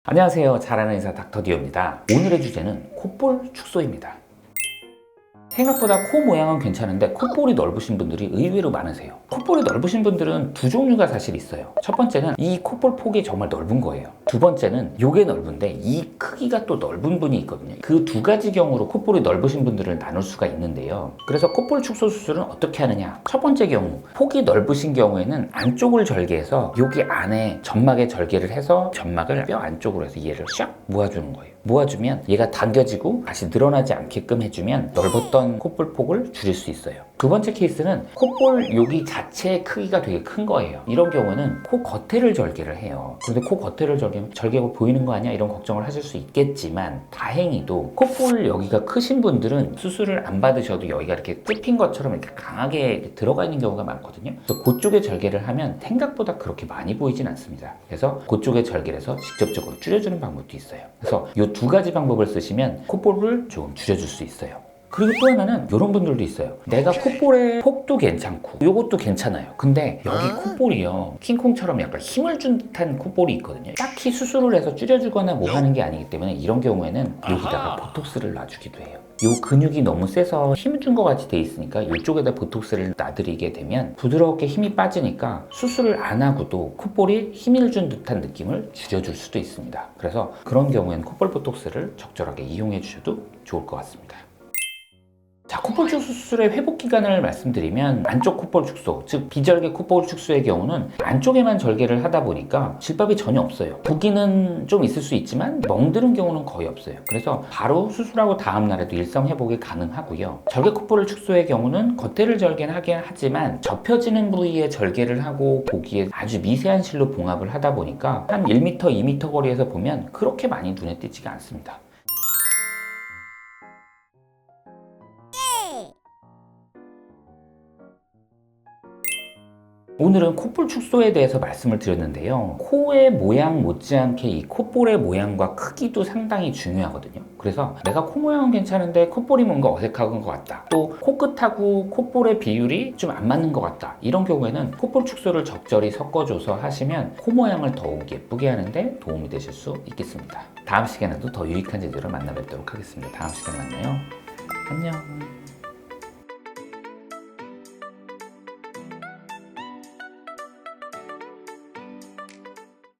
안녕하세요. 잘하는 의사 닥터디오입니다. 오늘의 주제는 콧볼 축소입니다. 생각보다 코 모양은 괜찮은데 콧볼이 넓으신 분들이 의외로 많으세요. 콧볼이 넓으신 분들은 두 종류가 사실 있어요. 첫 번째는 이 콧볼 폭이 정말 넓은 거예요. 두 번째는 요게 넓은데 이 크기가 또 넓은 분이 있거든요. 그 두 가지 경우로 콧볼이 넓으신 분들을 나눌 수가 있는데요. 그래서 콧볼 축소 수술은 어떻게 하느냐? 첫 번째 경우, 폭이 넓으신 경우에는 안쪽을 절개해서 여기 안에 점막에 절개를 해서 점막을 뼈 안쪽으로 해서 얘를 샥 모아주는 거예요. 모아주면 얘가 당겨지고 다시 늘어나지 않게끔 해주면 넓었던 콧볼 폭을 줄일 수 있어요. 두 번째 케이스는 콧볼 여기 자체의 크기가 되게 큰 거예요. 이런 경우는 코 겉에를 절개를 해요. 근데 코 겉에를 절개하고 보이는 거 아니야? 이런 걱정을 하실 수 있겠지만 다행히도 콧볼 여기가 크신 분들은 수술을 안 받으셔도 여기가 이렇게 찝힌 것처럼 이렇게 강하게 들어가 있는 경우가 많거든요. 그래서 그쪽에 절개를 하면 생각보다 그렇게 많이 보이진 않습니다. 그래서 그쪽에 절개를 해서 직접적으로 줄여주는 방법도 있어요. 그래서 이 두 가지 방법을 쓰시면 콧볼을 조금 줄여줄 수 있어요. 그리고 또 하나는 이런 분들도 있어요. 내가 콧볼의 폭도 괜찮고 요것도 괜찮아요. 근데 여기 콧볼이요, 킹콩처럼 약간 힘을 준 듯한 콧볼이 있거든요. 딱히 수술을 해서 줄여주거나 뭐 하는 게 아니기 때문에 이런 경우에는 여기다가 보톡스를 놔주기도 해요. 요 근육이 너무 세서 힘 준 것 같이 돼 있으니까 이쪽에다 보톡스를 놔드리게 되면 부드럽게 힘이 빠지니까 수술을 안 하고도 콧볼이 힘을 준 듯한 느낌을 줄여줄 수도 있습니다. 그래서 그런 경우에는 콧볼 보톡스를 적절하게 이용해 주셔도 좋을 것 같습니다. 자, 콧볼 축소 수술의 회복 기간을 말씀드리면 안쪽 콧볼 축소, 즉 비절개 콧볼 축소의 경우는 안쪽에만 절개를 하다 보니까 질밥이 전혀 없어요. 부기는 좀 있을 수 있지만 멍드는 경우는 거의 없어요. 그래서 바로 수술하고 다음 날에도 일상 회복이 가능하고요. 절개 콧볼 축소의 경우는 겉에를 절개는 하긴 하지만 접혀지는 부위에 절개를 하고 고기에 아주 미세한 실로 봉합을 하다 보니까 한 1m, 2m 거리에서 보면 그렇게 많이 눈에 띄지가 않습니다. 오늘은 콧볼 축소에 대해서 말씀을 드렸는데요. 코의 모양 못지않게 이 콧볼의 모양과 크기도 상당히 중요하거든요. 그래서 내가 코 모양은 괜찮은데 콧볼이 뭔가 어색한 것 같다. 또 코끝하고 콧볼의 비율이 좀 안 맞는 것 같다. 이런 경우에는 콧볼 축소를 적절히 섞어줘서 하시면 코 모양을 더욱 예쁘게 하는데 도움이 되실 수 있겠습니다. 다음 시간에도 더 유익한 제대로 만나 뵙도록 하겠습니다. 다음 시간에 만나요. 안녕.